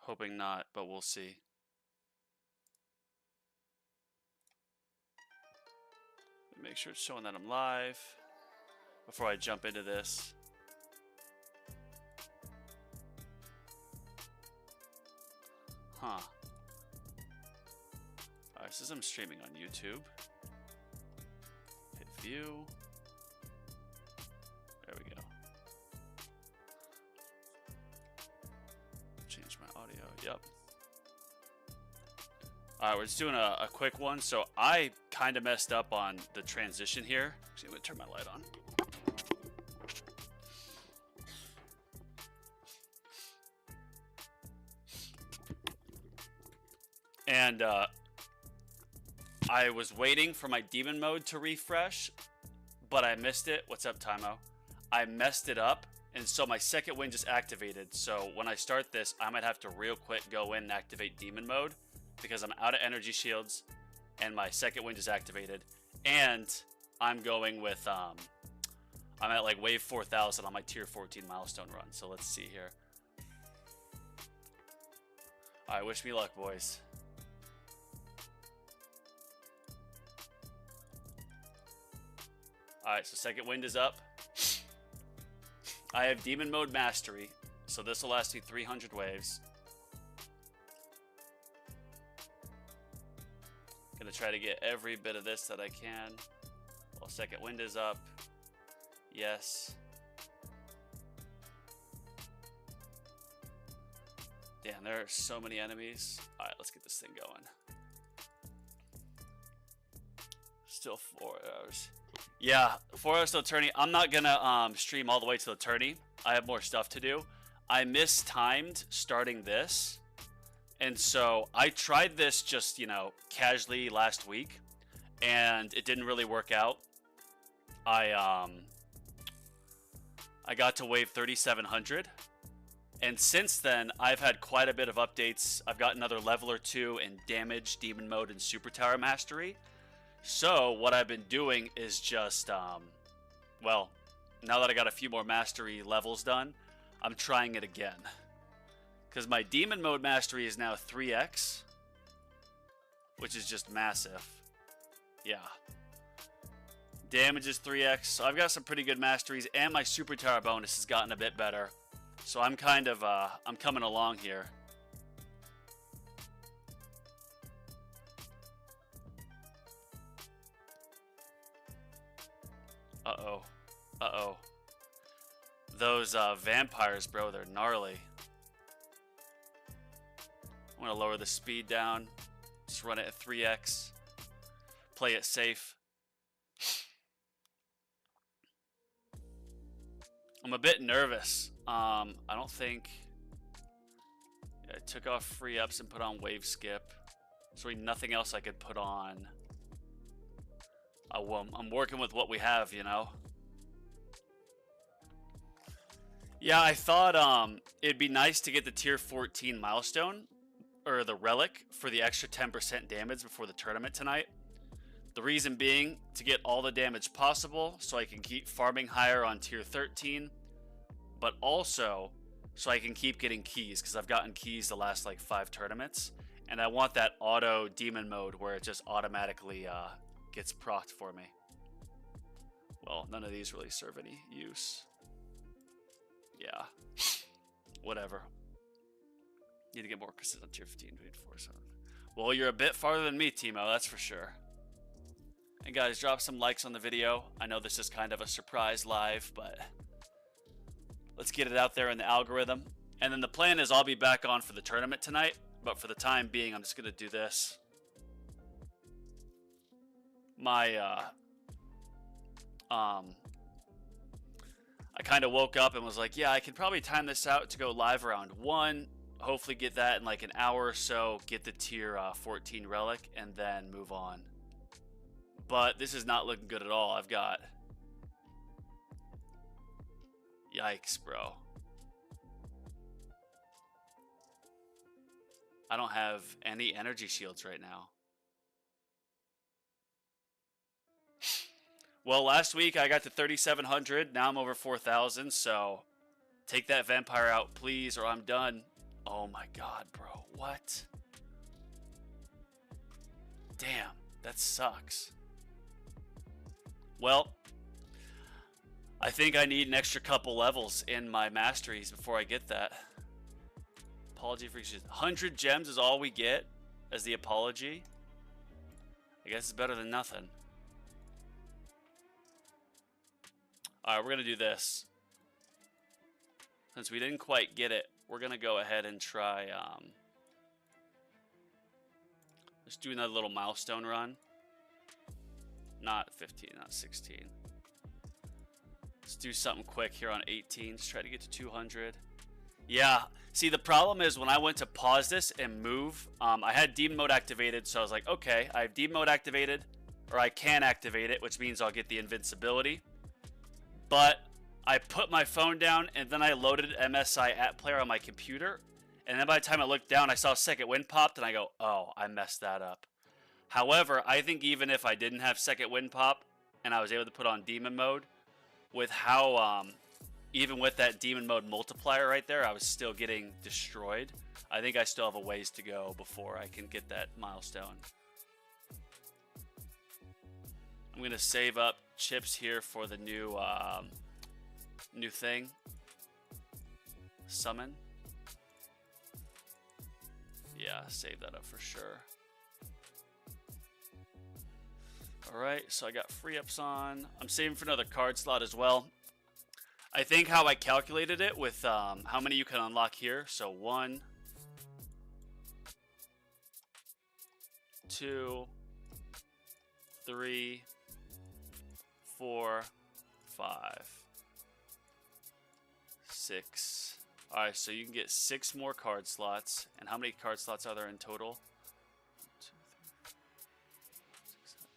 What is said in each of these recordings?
Hoping not, but we'll see. Make sure it's showing that I'm live before I jump into this. Huh. Alright, since I'm streaming on YouTube, hit view. There we go. Change my audio. Yep. Alright, we're just doing a quick one. So I kind of messed up on the transition here. Actually, I'm going to turn my light on. And I was waiting for my demon mode to refresh, but I missed it. What's up, Timo? I messed it up, and so my second wind just activated. So when I start this, I might have to real quick go in and activate demon mode because I'm out of energy shields, and my second wind is activated. And I'm going with, I'm at like wave 4000 on my tier 14 milestone run. So let's see here. All right, wish me luck, boys. Alright, so second wind is up. I have demon mode mastery, so this will last me 300 waves. Gonna try to get every bit of this that I can. Well, second wind is up. Yes. Damn, there are so many enemies. Alright, let's get this thing going. Still 4 hours. Yeah, 4 hours till tourney. I'm not gonna stream all the way to the tourney. I have more stuff to do. I mistimed starting this, and so I tried this just, you know, casually last week, and it didn't really work out. I got to wave 3700, and since then I've had quite a bit of updates. I've got another level or 2 in damage, demon mode, and super tower mastery. So what I've been doing is just, well, now that I got a few more mastery levels done, I'm trying it again. Because my demon mode mastery is now 3x, which is just massive. Yeah. Damage is 3x, so I've got some pretty good masteries, and my super tower bonus has gotten a bit better. So I'm kind of, I'm coming along here. Uh-oh. Uh-oh. Those vampires, bro, they're gnarly. I'm going to lower the speed down. Just run it at 3x. Play it safe. I'm a bit nervous. I don't think... Yeah, I took off free ups and put on wave skip. There's really nothing else I could put on. Well, I'm working with what we have, you know. Yeah, I thought it'd be nice to get the tier 14 milestone, or the relic, for the extra 10% damage before the tournament tonight. The reason being, to get all the damage possible, so I can keep farming higher on tier 13, but also so I can keep getting keys, because I've gotten keys the last like 5 tournaments, and I want that auto demon mode where it just automatically gets procced for me. Well, none of these really serve any use. Yeah. Whatever. Need to get more consistent on tier 15, 47. Well, you're a bit farther than me, Timo, that's for sure. And guys, drop some likes on the video. I know this is kind of a surprise live, but let's get it out there in the algorithm. And then the plan is I'll be back on for the tournament tonight, but for the time being, I'm just going to do this. I kind of woke up and was like, yeah, I can probably time this out to go live around 1, hopefully get that in like an hour or so, get the tier 14 relic, and then move on. But this is not looking good at all. I've got... Yikes, bro. I don't have any energy shields right now. Well, last week I got to 3,700. Now I'm over 4,000. So take that vampire out, please, or I'm done. Oh my god, bro. What? Damn, that sucks. Well, I think I need an extra couple levels in my masteries before I get that. Apology for 100 gems is all we get as the apology. I guess it's better than nothing. Alright, we're going to do this. Since we didn't quite get it, we're going to go ahead and try... let's do another little milestone run. Not 15, not 16. Let's do something quick here on 18. Let's try to get to 200. Yeah, see, the problem is when I went to pause this and move, I had demon mode activated, so I was like, okay, I have demon mode activated, or I can activate it, which means I'll get the invincibility. But I put my phone down, and then I loaded MSI app player on my computer, and then by the time I looked down, I saw second wind popped, and I go, oh, I messed that up. However, I think even if I didn't have second wind pop, and I was able to put on demon mode, with how, even with that demon mode multiplier right there, I was still getting destroyed. I think I still have a ways to go before I can get that milestone. I'm going to save up chips here for the new, new thing. Summon. Yeah, save that up for sure. Alright, so I got free ups on. I'm saving for another card slot as well. I think how I calculated it with how many you can unlock here. So 1, 2, 3, 4, 5, 6. Alright, so you can get 6 more card slots. And how many card slots are there in total?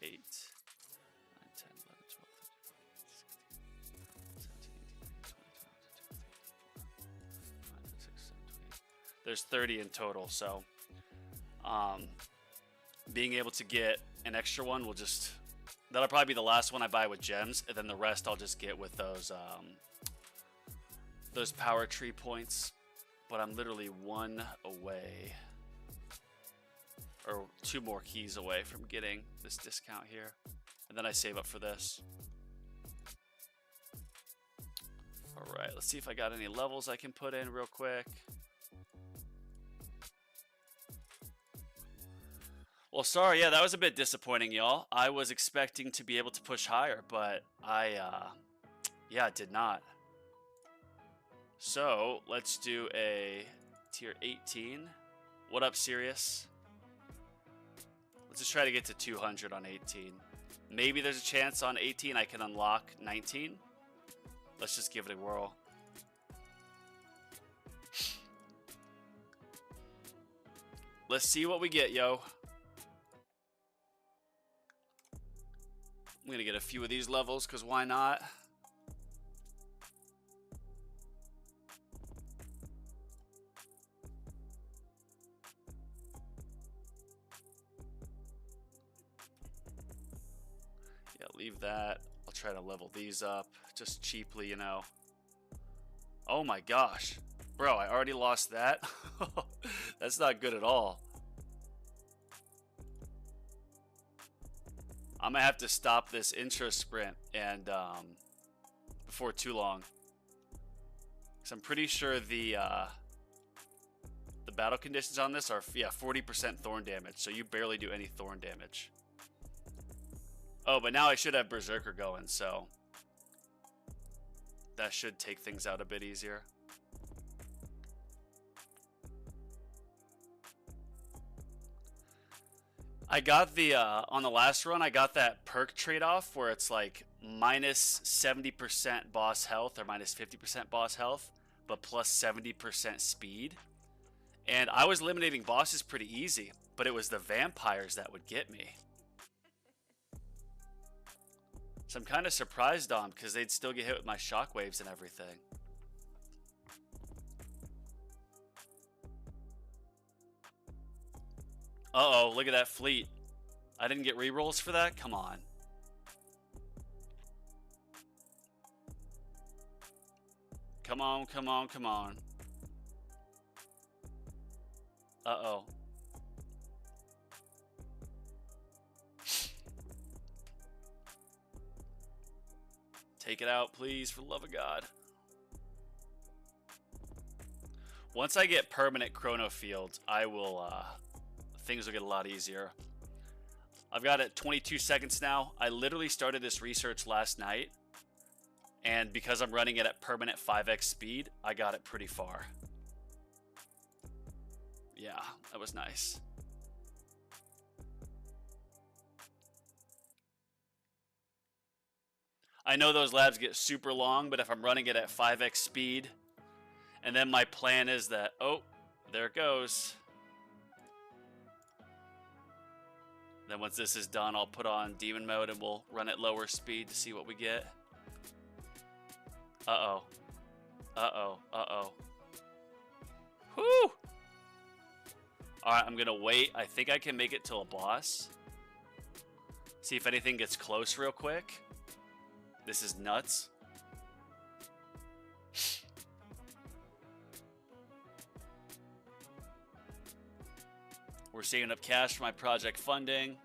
8, 9, 10, 11, 12, 13, 14, 15, 16, 17, 18, 20, 21, 22, 23, 24, 25, 26, 27, 28. There's 30 in total, so being able to get an extra one will just... That'll probably be the last one I buy with gems, and then the rest I'll just get with those power tree points. But I'm literally 1 away, or 2 more keys away from getting this discount here. And then I save up for this. Alright, let's see if I got any levels I can put in real quick. Well, sorry, yeah, that was a bit disappointing, y'all. I was expecting to be able to push higher, but yeah, did not. So, let's do a tier 18. What up, Sirius? Let's just try to get to 200 on 18. Maybe there's a chance on 18 I can unlock 19. Let's just give it a whirl. Let's see what we get, yo. I'm gonna get a few of these levels, because why not? Yeah, leave that. I'll try to level these up, just cheaply, you know. Oh my gosh. Bro, I already lost that? That's not good at all. I'm gonna have to stop this intro sprint and before too long, because I'm pretty sure the battle conditions on this are 40% thorn damage, so you barely do any thorn damage. Oh, but now I should have Berserker going, so that should take things out a bit easier. I got the, on the last run, I got that perk trade-off where it's like minus 70% boss health or minus 50% boss health, but plus 70% speed. And I was eliminating bosses pretty easy, but it was the vampires that would get me. So I'm kind of surprised on because they'd still get hit with my shockwaves and everything. Uh-oh, look at that fleet. I didn't get rerolls for that? Come on. Come on, come on, come on. Uh-oh. Take it out, please, for the love of God. Once I get permanent chrono field, I will, things will get a lot easier. I've got it 22 seconds now. I literally started this research last night, and because I'm running it at permanent 5x speed, I got it pretty far. Yeah, that was nice. I know those labs get super long, but if I'm running it at 5x speed, and then my plan is that, oh, there it goes. Then once this is done, I'll put on demon mode and we'll run at lower speed to see what we get. Uh-oh. Uh-oh. Uh-oh. Whew! Alright, I'm gonna wait. I think I can make it till a boss. See if anything gets close real quick. This is nuts. We're saving up cash for my project funding.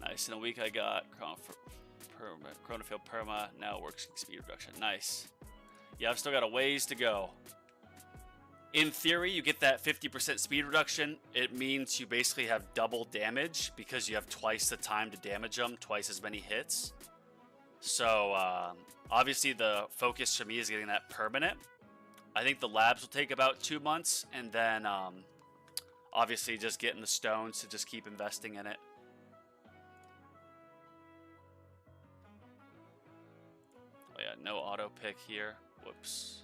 Nice. In a week I got Chronofield Perma. Now it works speed reduction. Nice. Yeah, I've still got a ways to go. In theory, you get that 50% speed reduction. It means you basically have double damage because you have twice the time to damage them, twice as many hits. So, obviously the focus for me is getting that permanent. I think the labs will take about 2 months, and then obviously just getting the stones to just keep investing in it. Oh yeah, no auto pick here. Whoops.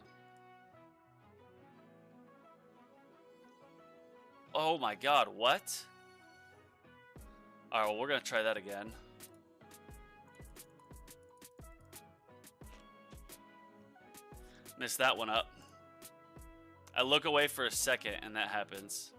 Oh my god, what? Alright, well, we're gonna try that again. Missed that one up. I look away for a second and that happens.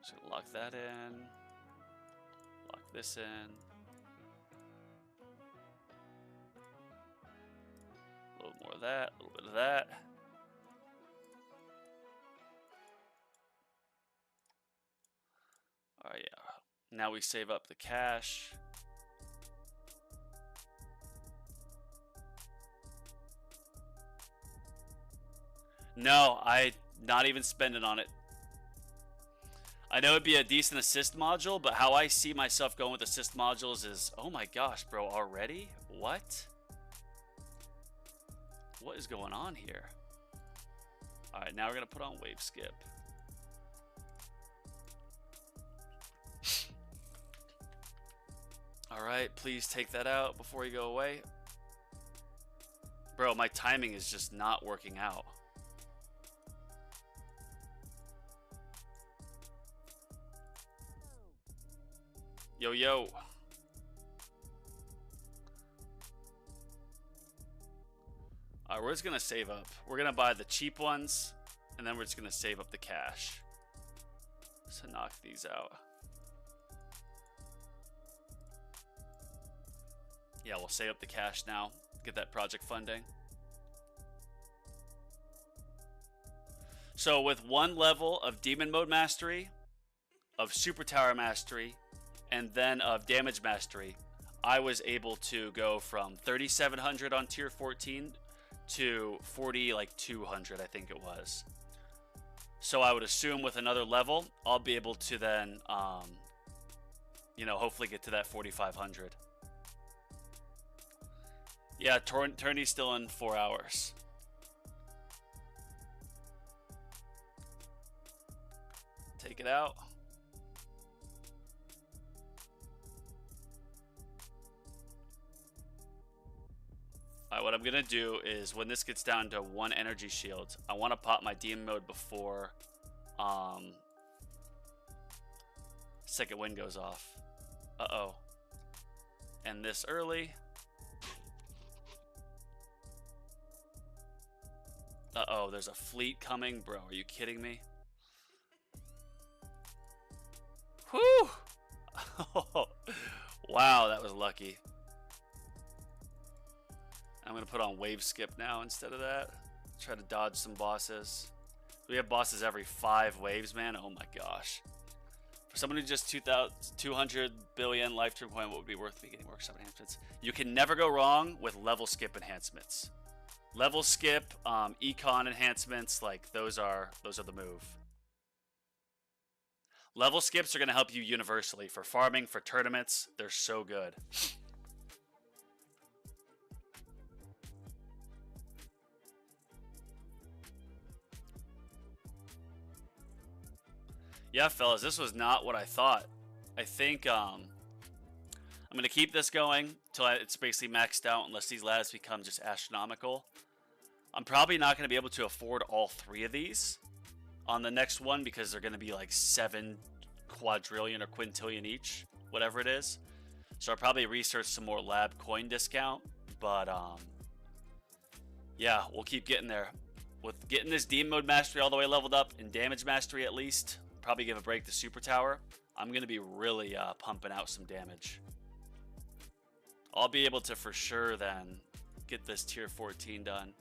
Just gonna lock that in. Lock this in. A little more of that, a little bit of that. Oh yeah. Now we save up the cash. No, I'm not even spending on it. I know it'd be a decent assist module, but how I see myself going with assist modules is, oh my gosh, bro, already? What? What is going on here? All right, now we're gonna put on wave skip. All right, please take that out before you go away. Bro, my timing is just not working out. Yo, yo. All right, we're just gonna save up. We're gonna buy the cheap ones, and then we're just gonna save up the cash to knock these out. Yeah, we'll save up the cash now, get that project funding. So with one level of Demon Mode Mastery, of Super Tower Mastery, and then of Damage Mastery, I was able to go from 3,700 on tier 14 to 200, I think it was. So I would assume with another level, I'll be able to then, you know, hopefully get to that 4,500. Yeah, tourney's still in 4 hours. Take it out. Alright, what I'm gonna do is when this gets down to 1 energy shield, I want to pop my demon mode before second wind goes off. Uh-oh. End this early. Uh-oh, there's a fleet coming. Bro, are you kidding me? Whew! Wow, that was lucky. I'm going to put on wave skip now instead of that. Try to dodge some bosses. We have bosses every 5 waves, man. Oh my gosh. For someone who just 200 billion lifetime coin, what would be worth me getting workshop enhancements? You can never go wrong with level skip enhancements. Level skip, econ enhancements, like those are the move. Level skips are going to help you universally for farming, for tournaments. They're so good. Yeah, fellas, this was not what I thought. I think I'm going to keep this going until it's basically maxed out unless these labs become just astronomical. I'm probably not going to be able to afford all 3 of these on the next one because they're going to be like 7 quadrillion or quintillion each, whatever it is. So I'll probably research some more lab coin discount, but yeah, we'll keep getting there. With getting this demon mode mastery all the way leveled up and damage mastery at least, probably give a break to super tower. I'm going to be really pumping out some damage. I'll be able to for sure then get this tier 14 done.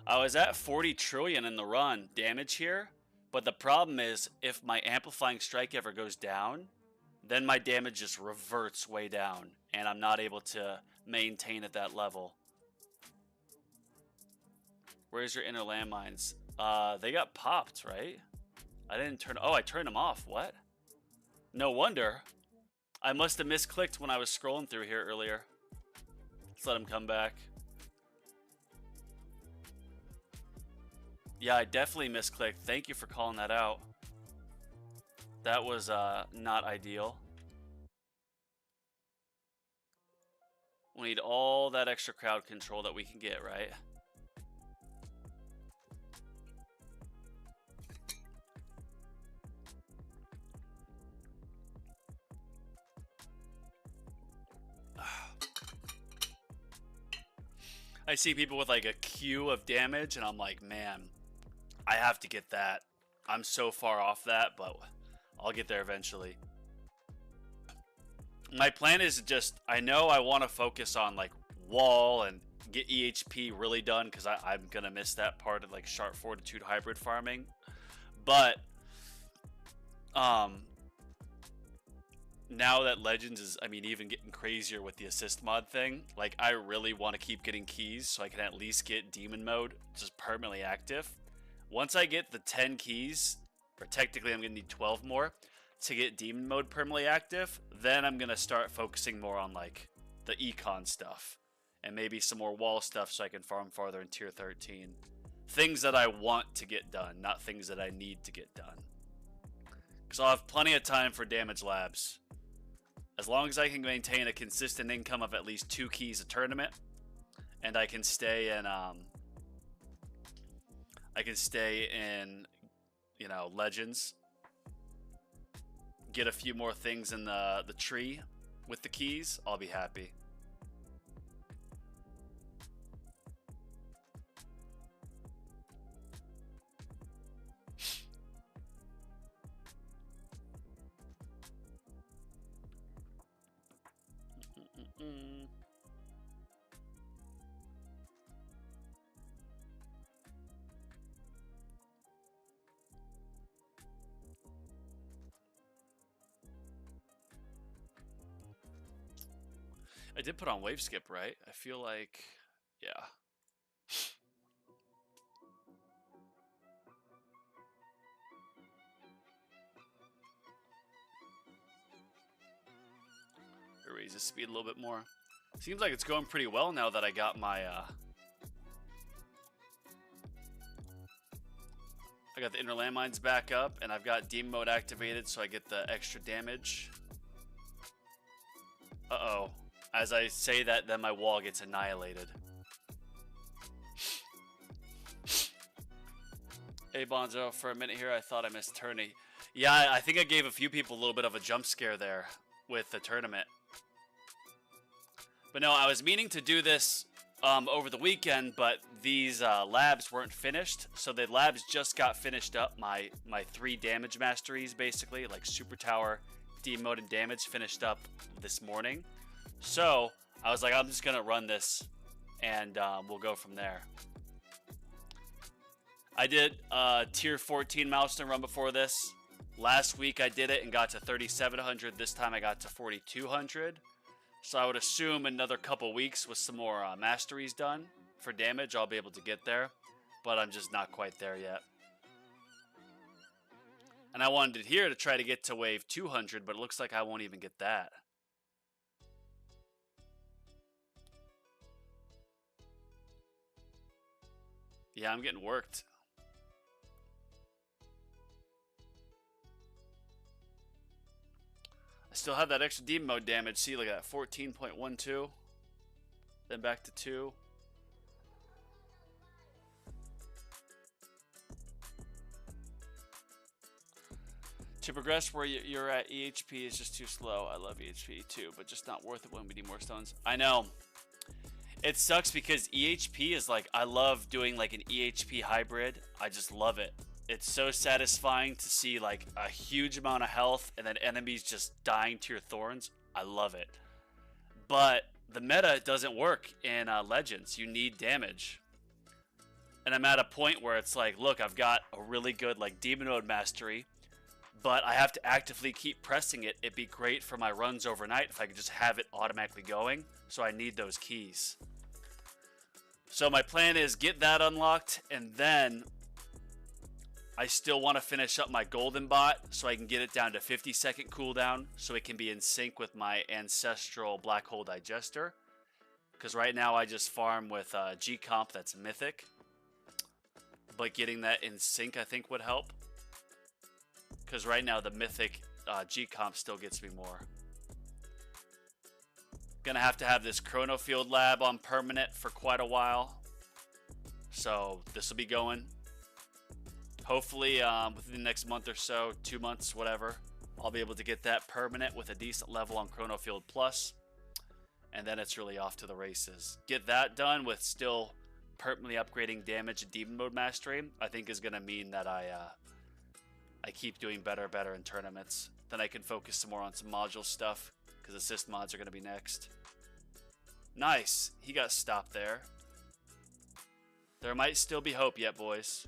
I was at 40 trillion in the run damage here, but the problem is if my amplifying strike ever goes down, then my damage just reverts way down and I'm not able to maintain at that level. Where's your inner landmines? They got popped, right? I didn't turn... Oh, I turned them off. What? No wonder. I must have misclicked when I was scrolling through here earlier. Let's let them come back. Yeah, I definitely misclicked. Thank you for calling that out. That was not ideal. We need all that extra crowd control that we can get, right? I see people with like a queue of damage and I'm like, man, I have to get that. I'm so far off that, but I'll get there eventually. My plan is just, I know I want to focus on like wall and get EHP really done because I'm going to miss that part of like sharp fortitude hybrid farming. But now that Legends is, I mean, even getting crazier with the assist mod thing, like I really want to keep getting keys so I can at least get demon mode just permanently active. Once I get the 10 keys, or technically I'm going to need 12 more to get demon mode permanently active, then I'm going to start focusing more on like the econ stuff and maybe some more wall stuff so I can farm farther in tier 13. Things that I want to get done, not things that I need to get done. Because I'll have plenty of time for damage labs. As long as I can maintain a consistent income of at least 2 keys a tournament, and I can stay in, you know, Legends, get a few more things in the tree with the keys, I'll be happy. I did put on wave skip, right? I feel like, yeah. Raise the speed a little bit more. Seems like it's going pretty well now that I got my I got the inner landmines back up and I've got demon mode activated so I get the extra damage. Uh-oh. As I say that, then my wall gets annihilated. Hey Bonzo, for a minute here I thought I missed tourney. Yeah, I think I gave a few people a little bit of a jump scare there with the tournament. But no, I was meaning to do this over the weekend, but these labs weren't finished. So the labs just got finished up. My 3 damage masteries, basically, like Super Tower, Demon Mode, and Damage, finished up this morning. So I was like, I'm just going to run this, and we'll go from there. I did a tier 14 milestone run before this. Last week I did it and got to 3,700. This time I got to 4,200. So I would assume another couple weeks with some more masteries done for damage, I'll be able to get there. But I'm just not quite there yet. And I wanted it here to try to get to wave 200, but it looks like I won't even get that. Yeah, I'm getting worked. I still have that extra demon mode damage. See, look at that, 14.12. Then back to 2. To progress where you're at, EHP is just too slow. I love EHP too, but just not worth it when we need more stones. I know. It sucks because EHP is like, I love doing like an EHP hybrid. I just love it. It's so satisfying to see like a huge amount of health and then enemies just dying to your thorns. I love it. But the meta doesn't work in Legends. You need damage. And I'm at a point where it's like, look, I've got a really good like Demon Mode mastery, but I have to actively keep pressing it. It'd be great for my runs overnight if I could just have it automatically going. So I need those keys. So my plan is get that unlocked, and then I still want to finish up my golden bot so I can get it down to 50-second cooldown so it can be in sync with my ancestral black hole digester. Because right now I just farm with G comp that's mythic. But getting that in sync I think would help. Because right now the mythic G comp still gets me more. Gonna have to have this Chrono Field lab on permanent for quite a while. So this will be going. Hopefully within the next month or so, 2 months, whatever, I'll be able to get that permanent with a decent level on Chrono Field Plus. And then it's really off to the races. Get that done with still permanently upgrading damage and Demon Mode mastery, I think is going to mean that I keep doing better in tournaments. Then I can focus some more on some module stuff, because assist mods are going to be next. Nice. He got stopped there. There might still be hope yet, boys.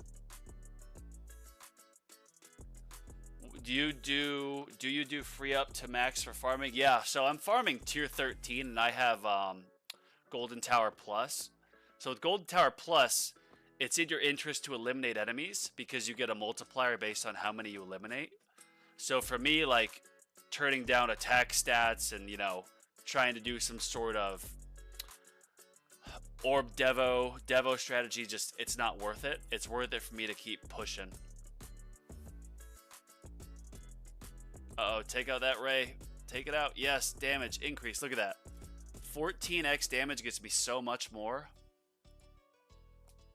Do you do free up to max for farming? Yeah, so I'm farming tier 13 and I have Golden Tower Plus. So with Golden Tower Plus, it's in your interest to eliminate enemies because you get a multiplier based on how many you eliminate. So for me, like turning down attack stats and, you know, trying to do some sort of orb devo strategy, just it's not worth it. It's worth it for me to keep pushing. Uh-oh, take out that ray. Take it out. Yes, damage increase. Look at that. 14x damage gets me so much more.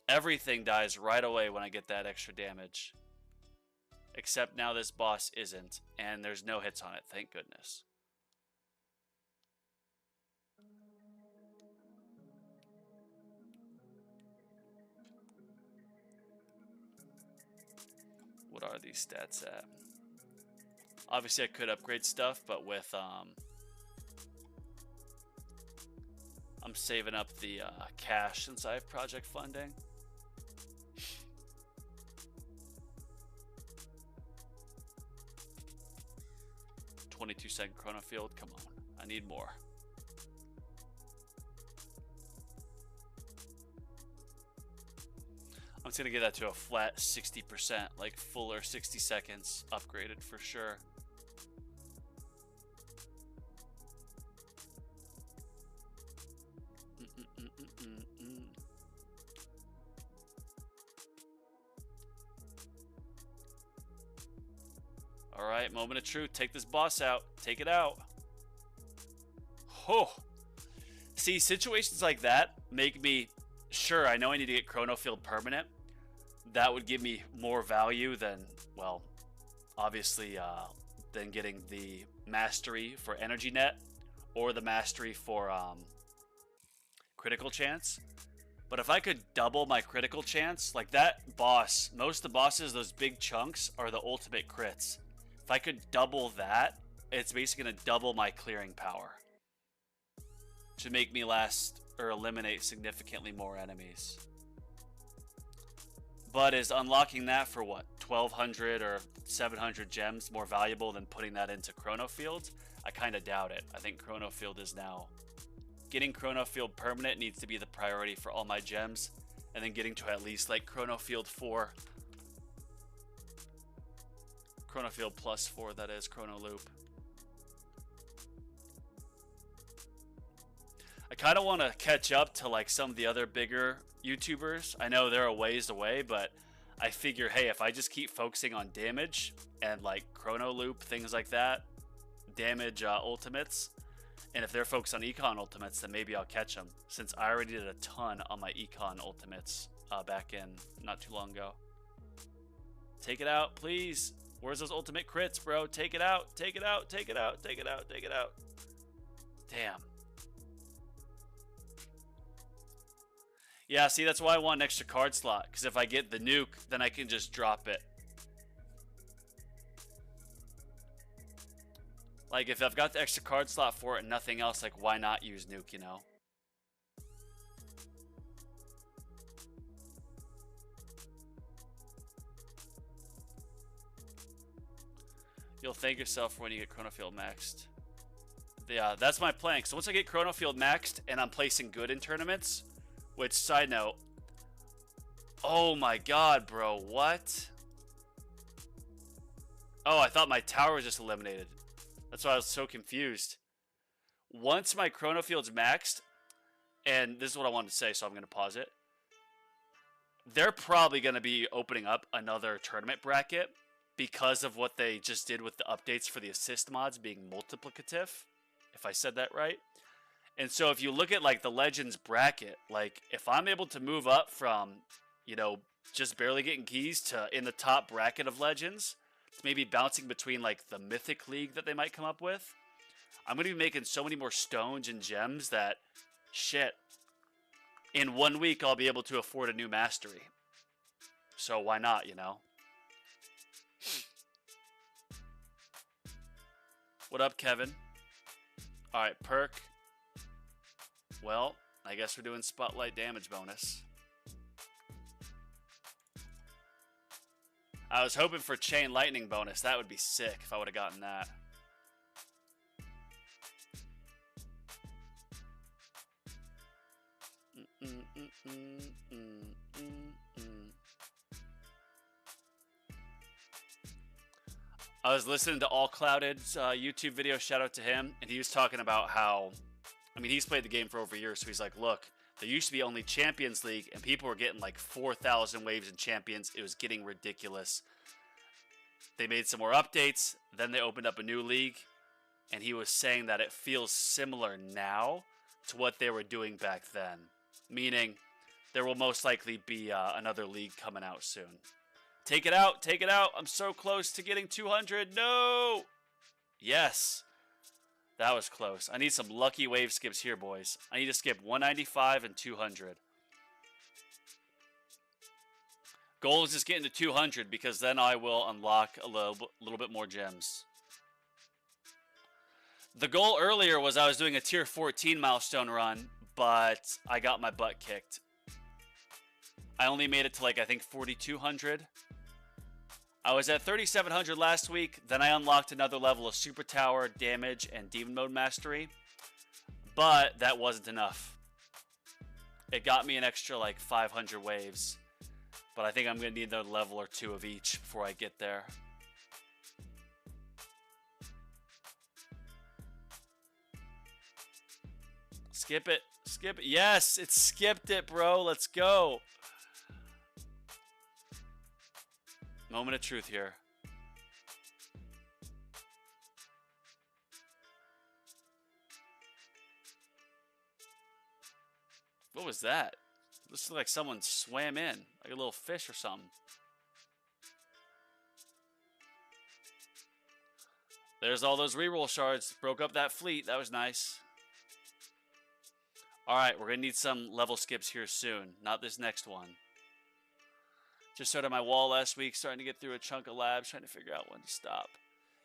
Everything dies right away when I get that extra damage. Except now this boss isn't, and there's no hits on it, thank goodness. What are these stats at? Obviously I could upgrade stuff, but with I'm saving up the cash since I have project funding. "22-second chrono field, come on, I need more." I'm just gonna get that to a flat 60%, like fuller 60 seconds upgraded for sure. Alright, moment of truth. Take this boss out. Take it out. Oh. See, situations like that make me... Sure, I know I need to get Chrono Field permanent. That would give me more value than, well, obviously, than getting the mastery for Energy Net or the mastery for critical chance. But if I could double my critical chance, like that boss, most of the bosses, those big chunks, are the ultimate crits. If I could double that, it's basically going to double my clearing power. To make me last or eliminate significantly more enemies. But is unlocking that for what, 1200 or 700 gems more valuable than putting that into Chrono Field? I kind of doubt it. I think Chrono Field is now... Getting Chrono Field permanent needs to be the priority for all my gems. And then getting to at least like Chrono Field 4. Chrono Field plus 4, that is, Chrono Loop. I kind of want to catch up to like some of the other bigger YouTubers. I know they're a ways away, but I figure, hey, if I just keep focusing on damage and like Chrono Loop, things like that, damage ultimates, and if they're focused on Econ ultimates, then maybe I'll catch them, since I already did a ton on my Econ ultimates back in not too long ago. Take it out, please. Where's those ultimate crits, bro? Take it out, take it out, take it out, take it out, take it out. Damn. Yeah, see, that's why I want an extra card slot, because if I get the nuke, then I can just drop it. Like, if I've got the extra card slot for it and nothing else, like, why not use nuke, you know? You'll thank yourself for when you get Chrono Field maxed. Yeah, that's my plan. So once I get Chrono Field maxed and I'm placing good in tournaments, which, side note, oh my god, bro, what? Oh, I thought my tower was just eliminated. That's why I was so confused. Once my Chrono Field's maxed, and this is what I wanted to say, so I'm going to pause it. They're probably going to be opening up another tournament bracket because of what they just did with the updates for the assist mods being multiplicative, if I said that right. And so if you look at like the Legends bracket, like if I'm able to move up from, you know, just barely getting keys to in the top bracket of Legends, maybe bouncing between like the Mythic League that they might come up with, I'm going to be making so many more stones and gems that, shit, in 1 week I'll be able to afford a new mastery. So why not, you know? What up, Kevin? Alright, perk. Well, I guess we're doing spotlight damage bonus. I was hoping for chain lightning bonus. That would be sick if I would have gotten that. I was listening to All Clouded's YouTube video, shout out to him, and he was talking about how, I mean, he's played the game for over a year, so he's like, look, there used to be only Champions League, and people were getting like 4,000 waves in Champions. It was getting ridiculous. They made some more updates, then they opened up a new league, and he was saying that it feels similar now to what they were doing back then. Meaning, there will most likely be another league coming out soon. Take it out, take it out. I'm so close to getting 200. No! Yes. That was close. I need some lucky wave skips here, boys. I need to skip 195 and 200. Goal is just getting to 200 because then I will unlock a little bit more gems. The goal earlier was I was doing a tier 14 milestone run, but I got my butt kicked. I only made it to like, I think 4,200. I was at 3,700 last week. Then I unlocked another level of Super Tower, Damage, and Demon Mode Mastery. But that wasn't enough. It got me an extra like 500 waves. But I think I'm going to need another level or two of each before I get there. Skip it. Skip it. Yes, it skipped it, bro. Let's go. Moment of truth here. What was that? This looks like someone swam in, like a little fish or something. There's all those reroll shards. Broke up that fleet. That was nice. Alright, we're going to need some level skips here soon. Not this next one. Just started my wall last week, starting to get through a chunk of labs, trying to figure out when to stop.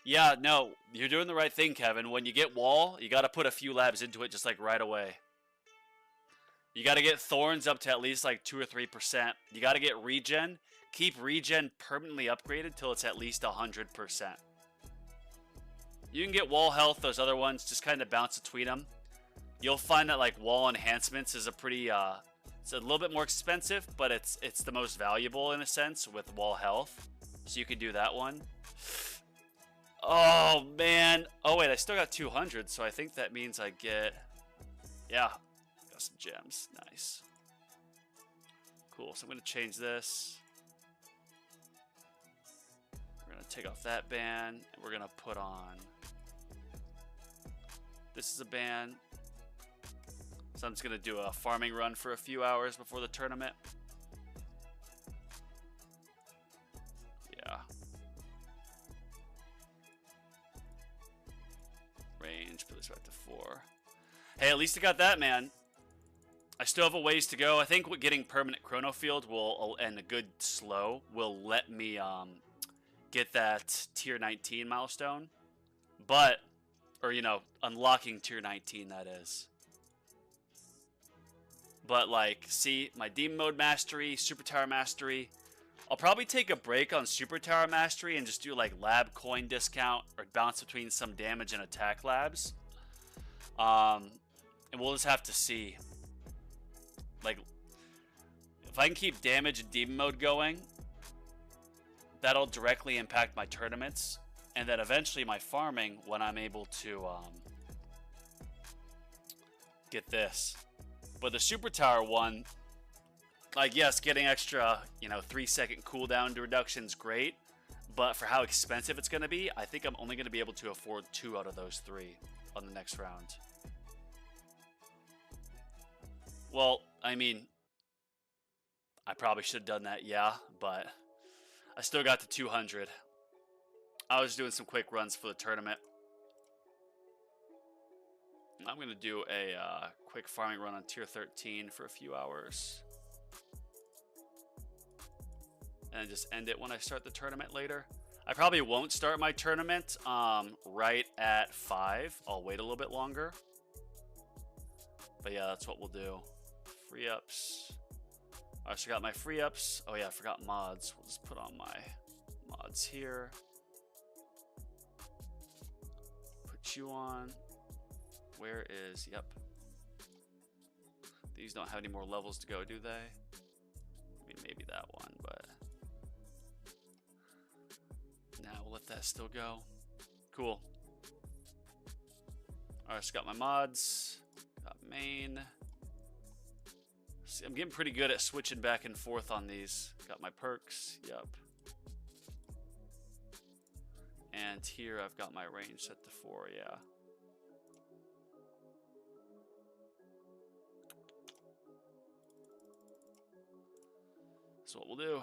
Yeah, no, you're doing the right thing, Kevin. When you get wall, you got to put a few labs into it just like right away. You got to get thorns up to at least like 2 or 3%. You got to get regen. Keep regen permanently upgraded till it's at least 100%. You can get wall health, those other ones, just kind of bounce between them. You'll find that like wall enhancements is a pretty, it's a little bit more expensive, but it's the most valuable in a sense with wall health. So you can do that one. Oh, man. Oh, wait, I still got 200, so I think that means I get... Yeah, got some gems. Nice. Cool, so I'm going to change this. We're going to take off that band, and we're going to put on... This is a band. So I'm just going to do a farming run for a few hours before the tournament. Yeah. Range, put this back to 4. Hey, at least I got that, man. I still have a ways to go. I think getting permanent chrono field will, and a good slow, will let me get that tier 19 milestone. But, or you know, unlocking tier 19, that is. But like, see, my demon mode mastery, super tower mastery. I'll probably take a break on super tower mastery and just do like lab coin discount or bounce between some damage and attack labs. And we'll just have to see. Like, if I can keep damage and demon mode going, that'll directly impact my tournaments. And then eventually my farming when I'm able to get this. But the super tower one, like, yes, getting extra, you know, 3-second cooldown to reduction is great. But for how expensive it's going to be, I think I'm only going to be able to afford 2 out of those 3 on the next round. Well, I mean, I probably should have done that, yeah, but I still got to 200. I was doing some quick runs for the tournament. I'm going to do a quick farming run on tier 13 for a few hours. And just end it when I start the tournament later. I probably won't start my tournament right at 5. I'll wait a little bit longer. But yeah, that's what we'll do. Free ups. I also got my free ups. Oh yeah, I forgot mods. We'll just put on my mods here. Put you on. Where is, yep. These don't have any more levels to go, do they? I mean, maybe that one, but... Nah, we'll let that still go. Cool. Alright, so got my mods. Got main. See, I'm getting pretty good at switching back and forth on these. Got my perks, yep. And here I've got my range set to 4, yeah. That's what we'll do.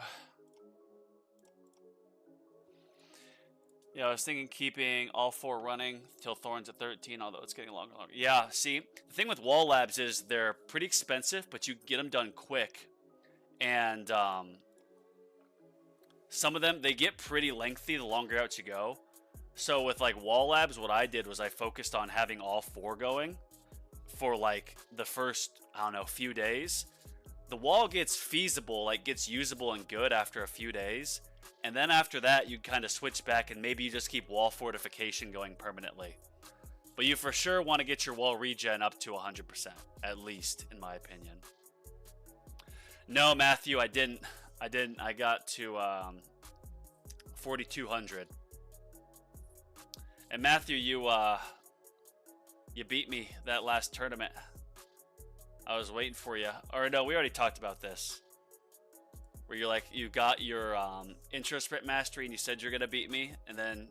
Yeah, I was thinking keeping all 4 running till Thorns at 13, although it's getting longer and longer. Yeah, see, the thing with wall labs is they're pretty expensive, but you get them done quick. And some of them, they get pretty lengthy the longer out you go. So with like wall labs, what I did was I focused on having all 4 going for like the first, I don't know, few days. The wall gets feasible, like gets usable and good after a few days. And then after that, you kind of switch back and maybe you just keep wall fortification going permanently. But you for sure want to get your wall regen up to 100%, at least, in my opinion. No, Matthew, I didn't. I got to 4,200. And Matthew, you beat me that last tournament. I was waiting for you. Or no, we already talked about this. Where you're like, you got your intro sprint mastery and you said you're going to beat me. And then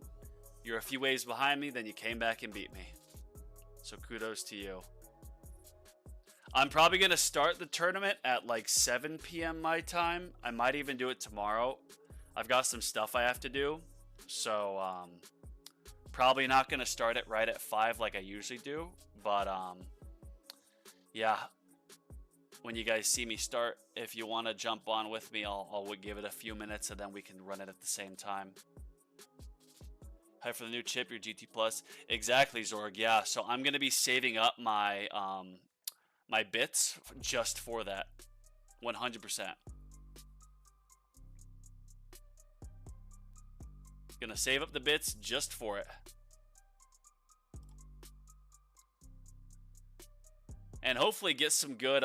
you're a few waves behind me. Then you came back and beat me. So kudos to you. I'm probably going to start the tournament at like 7 p.m. my time. I might even do it tomorrow. I've got some stuff I have to do. So probably not going to start it right at 5 like I usually do. But yeah, when you guys see me start. If you want to jump on with me, I'll give it a few minutes and then we can run it at the same time. Hi for the new chip, your GT Plus. Exactly, Zorg. Yeah, so I'm gonna be saving up my my bits just for that, 100%. Gonna save up the bits just for it. And hopefully get some good,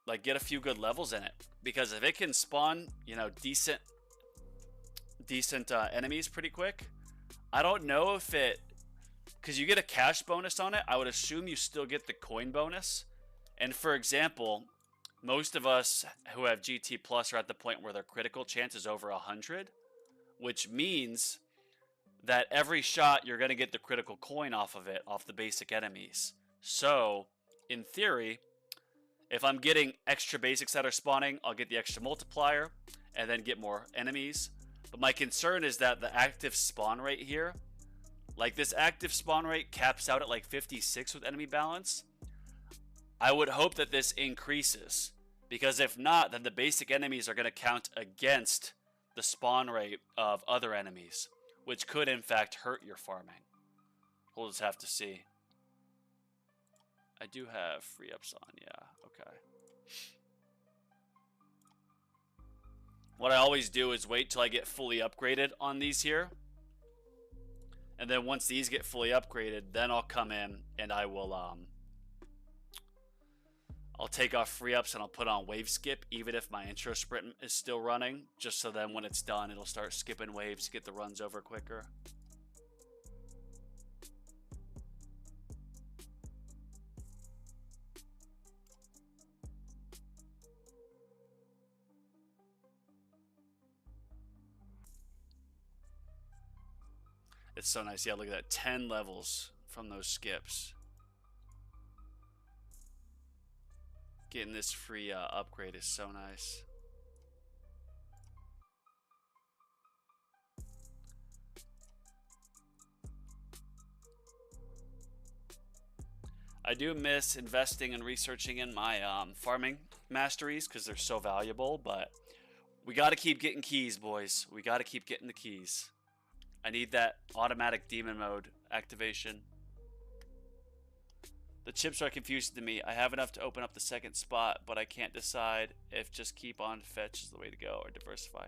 like get a few good levels in it. Because if it can spawn, you know, decent enemies pretty quick. I don't know if it, because you get a cash bonus on it, I would assume you still get the coin bonus. And for example, most of us who have GT Plus are at the point where their critical chance is over 100, which means that every shot you're going to get the critical coin off of it, off the basic enemies. So, in theory, if I'm getting extra basics that are spawning, I'll get the extra multiplier and then get more enemies. But my concern is that the active spawn rate here, like this active spawn rate caps out at like 56 with enemy balance. I would hope that this increases, because if not, then the basic enemies are going to count against the spawn rate of other enemies, which could in fact hurt your farming. We'll just have to see. I do have free ups on, yeah, okay. What I always do is wait till I get fully upgraded on these here. And then once these get fully upgraded, then I'll come in and I will, I'll take off free ups and I'll put on wave skip, even if my intro sprint is still running, just so then when it's done, it'll start skipping waves to get the runs over quicker. It's so nice. Yeah, look at that. 10 levels from those skips. Getting this free upgrade is so nice. I do miss investing and researching in my farming masteries because they're so valuable, but we got to keep getting keys, boys. We got to keep getting the keys. I need that automatic demon mode activation. The chips are confusing to me. I have enough to open up the second spot, but I can't decide if just keep on fetch is the way to go or diversify.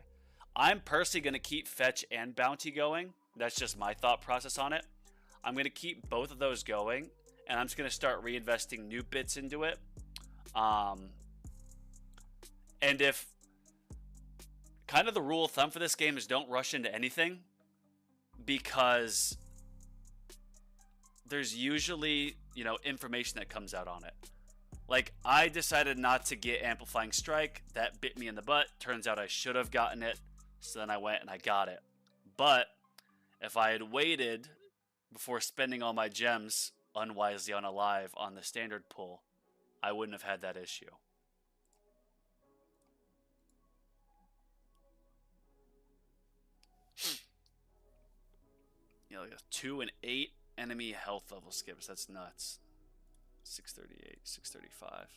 I'm personally going to keep fetch and bounty going. That's just my thought process on it. I'm going to keep both of those going, and I'm just going to start reinvesting new bits into it. And if kind of the rule of thumb for this game is don't rush into anything, because there's usually, you know, information that comes out on it. Like, I decided not to get Amplifying Strike. That bit me in the butt. Turns out I should have gotten it. So then I went and I got it. But if I had waited before spending all my gems unwisely on a live on the standard pull, I wouldn't have had that issue. You know, like a 2 and 8 enemy health level skips. That's nuts. 638, 635.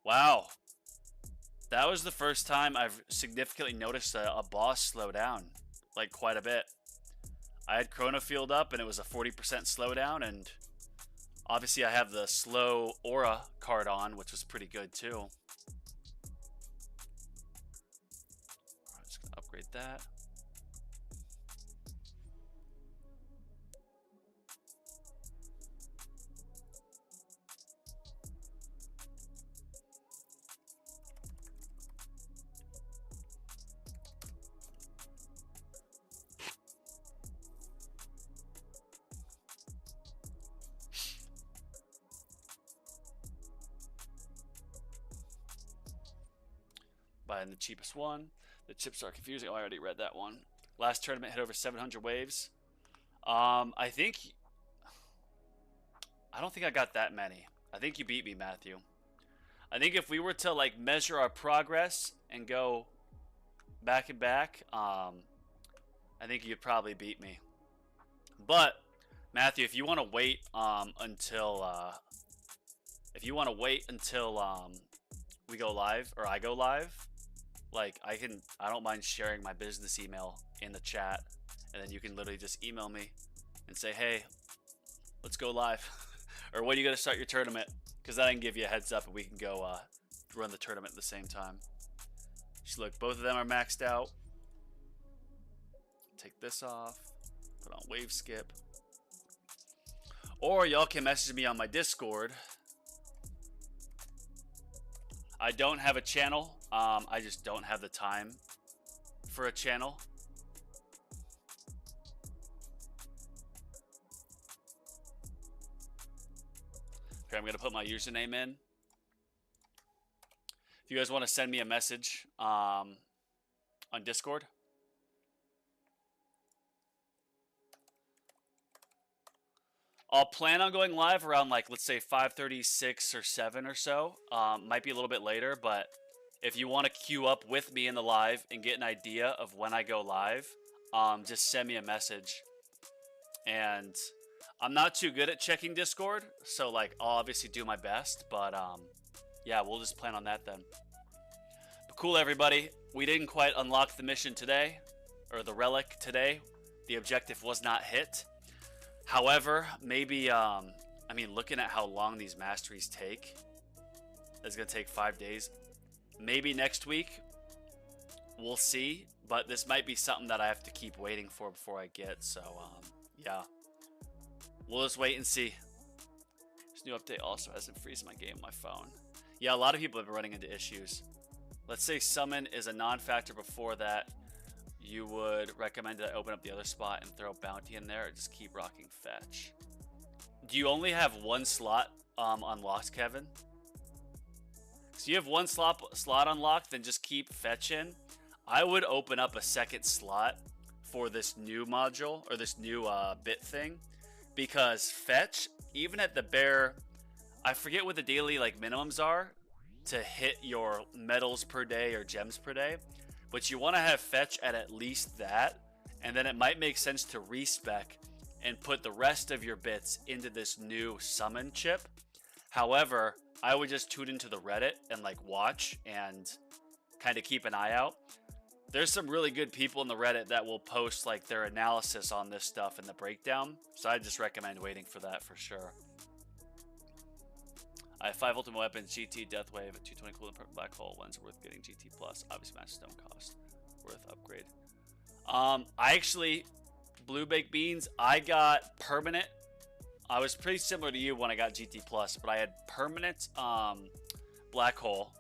Wow. That was the first time I've significantly noticed a boss slow down. Like, quite a bit. I had Chrono Field up and it was a 40% slowdown, and obviously I have the slow aura card on, which was pretty good too. I'm just gonna upgrade that. Buying the cheapest one. The chips are confusing. Oh, I already read that one. Last tournament hit over 700 waves. I don't think I got that many. I think you beat me, Matthew. I think if we were to like measure our progress and go back and back, I think you'd probably beat me. But Matthew, if you want to wait until we go live or I go live, like I don't mind sharing my business email in the chat, and then you can literally just email me and say, hey, let's go live. Or when are you going to start your tournament? Because then I can give you a heads up and we can go run the tournament at the same time. Just look, both of them are maxed out. Take this off. Put on wave skip. Or y'all can message me on my Discord. I don't have a channel. I just don't have the time for a channel. Okay, I'm going to put my username in. If you guys want to send me a message on Discord. I'll plan on going live around, like, let's say 5:36 or 7 or so. Might be a little bit later, but if you want to queue up with me in the live and get an idea of when I go live, just send me a message. And I'm not too good at checking Discord, so, like, I'll obviously do my best, but yeah, we'll just plan on that then. But cool, everybody. We didn't quite unlock the mission today, or the relic today. The objective was not hit. However, maybe, I mean, looking at how long these masteries take, it's going to take 5 days. Maybe next week, we'll see. But this might be something that I have to keep waiting for before I get. So, yeah. We'll just wait and see. This new update also hasn't freezed my game on my phone. Yeah, a lot of people have been running into issues. Let's say summon is a non-factor before that. You would recommend that I open up the other spot and throw bounty in there, or just keep rocking fetch? Do you only have one slot unlocked, Kevin? So you have one slot unlocked, then just keep fetch in. I would open up a second slot for this new module, or this new bit thing, because fetch, even at the bare, I forget what the daily like minimums are to hit your metals per day or gems per day. But you want to have fetch at least that, and then it might make sense to respec and put the rest of your bits into this new summon chip. However, I would just tune into the Reddit and like watch and kind of keep an eye out. There's some really good people in the Reddit that will post like their analysis on this stuff and the breakdown. So I just recommend waiting for that for sure. I have 5 ultimate weapons, GT, Deathwave, 220 cooldown, Purple Black Hole. One's worth getting GT plus. Obviously, match stone cost. Worth upgrade. I actually, Blue Baked Beans, I got permanent. I was pretty similar to you when I got GT plus, but I had permanent Black Hole,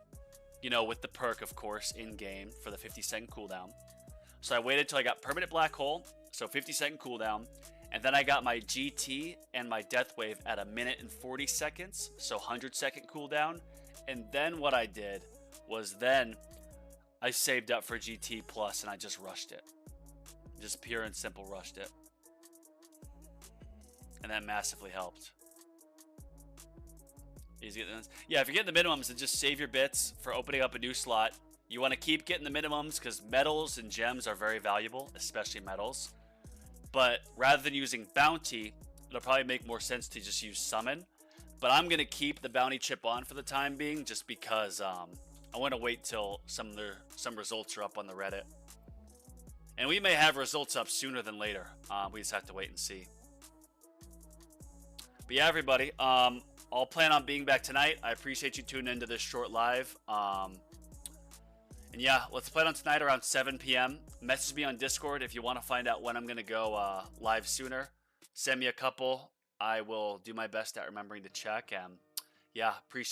you know, with the perk, of course, in game for the 50-second cooldown. So I waited till I got permanent Black Hole, so 50-second cooldown. And then I got my GT and my Death Wave at 1 minute and 40 seconds, so 100-second cooldown. And then what I did was then I saved up for GT plus and I just rushed it. Just pure and simple rushed it. And that massively helped. Yeah, if you're getting the minimums, then just save your bits for opening up a new slot. You want to keep getting the minimums because metals and gems are very valuable, especially metals. But rather than using bounty, it'll probably make more sense to just use summon. But I'm going to keep the bounty chip on for the time being just because I want to wait till some results are up on the Reddit. And we may have results up sooner than later. We just have to wait and see. But yeah, everybody, I'll plan on being back tonight. I appreciate you tuning into this short live. And yeah, let's plan on tonight around 7 p.m. Message me on Discord if you want to find out when I'm going to go live sooner. Send me a couple. I will do my best at remembering to check. And yeah, appreciate